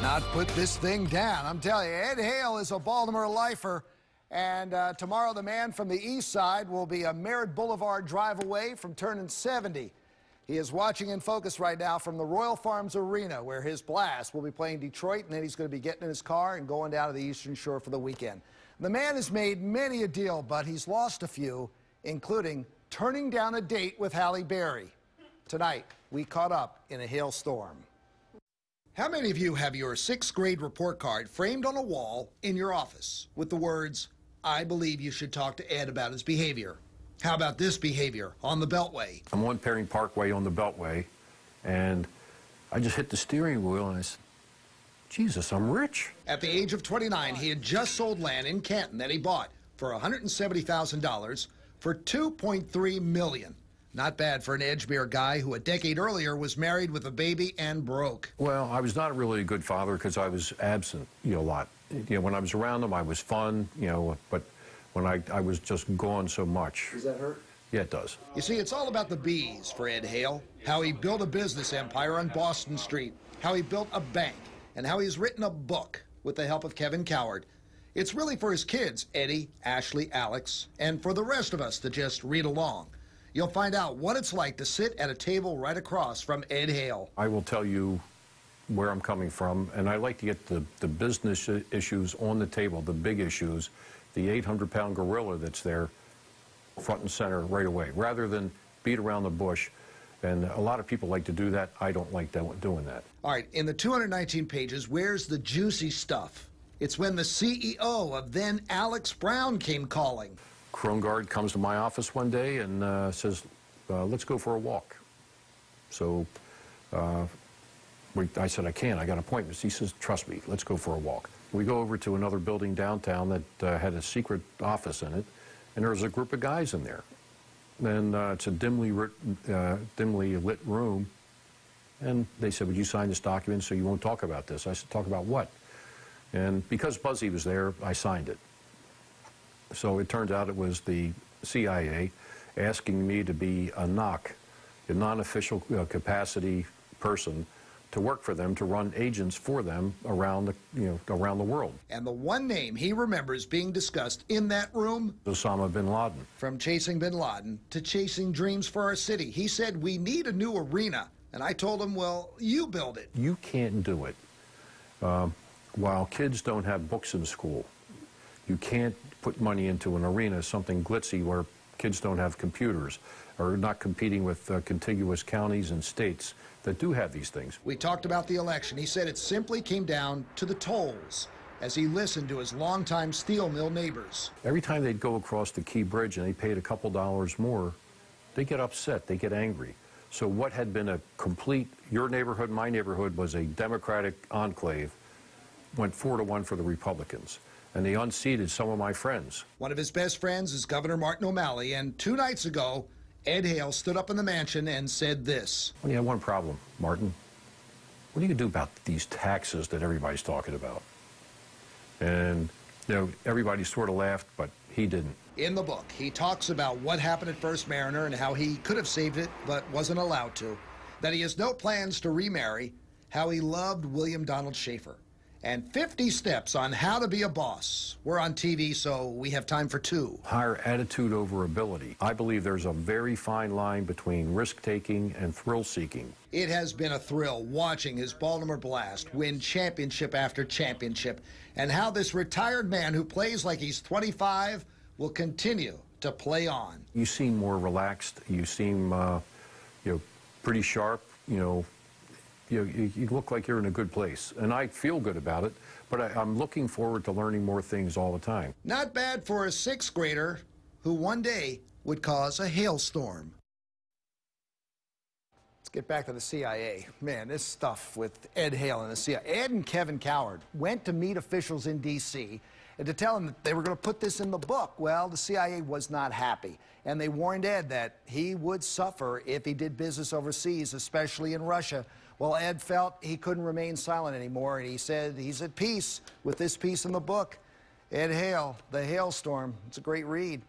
Not put this thing down. I'm telling you, Ed Hale is a Baltimore lifer. And tomorrow, the man from the east side will be a Merritt Boulevard drive away from turning 70. He is watching in focus right now from the Royal Farms Arena, where his Blast will be playing Detroit, and then he's going to be getting in his car and going down to the Eastern Shore for the weekend. The man has made many a deal, but he's lost a few, including turning down a date with Halle Berry. Tonight, we caught up in a hailstorm. How many of you have your 6th grade report card framed on a wall in your office with the words, "I believe you should talk to Ed about his behavior"? How about this behavior on the Beltway? I'm on Perry Parkway on the Beltway, and I just hit the steering wheel, and I said, Jesus, I'm rich. At the age of 29, he had just sold land in Canton that he bought for $170,000 for $2.3 million. Not bad for an Edgemere guy who a decade earlier was married with a baby and broke. Well, I was not really a good father because I was absent, a lot. When I was around them, I was fun, but when I was just gone so much. Does that hurt? Yeah, it does. You see, it's all about the B's for Ed Hale. How he built a business empire on Boston Street, how he built a bank, and how he's written a book with the help of Kevin Coward. It's really for his kids, Eddie, Ashley, Alex, and for the rest of us to just read along. You'll find out what it's like to sit at a table right across from Ed Hale. I will tell you where I'm coming from, and I like to get the business issues on the table, the big issues, the 800-pound gorilla that's there front and center right away, rather than beat around the bush. And a lot of people like to do that. I don't like doing that. All right, in the 219 pages, where's the juicy stuff? It's when the CEO of then Alex Brown came calling. Krongard comes to my office one day and says, let's go for a walk. So I said, I can't, I got appointments. He says, trust me, let's go for a walk. We go over to another building downtown that had a secret office in it, and there was a group of guys in there. And it's a dimly lit room, and they said, would you sign this document so you won't talk about this? I said, talk about what? And because Buzzy was there, I signed it. So it turns out it was the CIA asking me to be a NOC, a non-official capacity person, to work for them, to run agents for them around the world. And the one name he remembers being discussed in that room? Osama bin Laden. From chasing bin Laden to chasing dreams for our city. He said, we need a new arena. And I told him, well, you build it. You can't do it. While kids don't have books in school, you can't put money into an arena, something glitzy where kids don't have computers or not competing with contiguous counties and states that do have these things. We talked about the election. He said it simply came down to the tolls as he listened to his longtime steel mill neighbors. Every time they'd go across the Key Bridge and they paid a couple dollars more, they get upset, they get angry. So what had been a complete, your neighborhood, my neighborhood, was a Democratic enclave, went 4-1 for the Republicans. And they unseated some of my friends. One of his best friends is Governor Martin O'Malley, and 2 nights ago, Ed Hale stood up in the mansion and said this. Well, you have one problem, Martin. What are you going to do about these taxes that everybody's talking about? And, everybody sort of laughed, but he didn't. In the book, he talks about what happened at First Mariner and how he could have saved it, but wasn't allowed to. That he has no plans to remarry, how he loved William Donald Schaefer, and 50 steps on how to be a boss. We're on TV, so we have time for 2. Higher attitude over ability. I believe there's a very fine line between risk-taking and thrill-seeking. It has been a thrill watching his Baltimore Blast win championship after championship, and how this retired man who plays like he's 25 will continue to play on. You seem more relaxed. You seem, pretty sharp, You look like you're in a good place, and I feel good about it, but I'm looking forward to learning more things all the time. Not bad for a 6th grader who one day would cause a hailstorm. Let's get back to the CIA. Man, this stuff with Ed Hale and the CIA. Ed and Kevin Coward went to meet officials in D.C. and to tell them that they were going to put this in the book. Well, the CIA was not happy, and they warned Ed that he would suffer if he did business overseas, especially in Russia. Well, Ed felt he couldn't remain silent anymore, and he said he's at peace with this piece in the book. Ed Hale, The Hailstorm. It's a great read.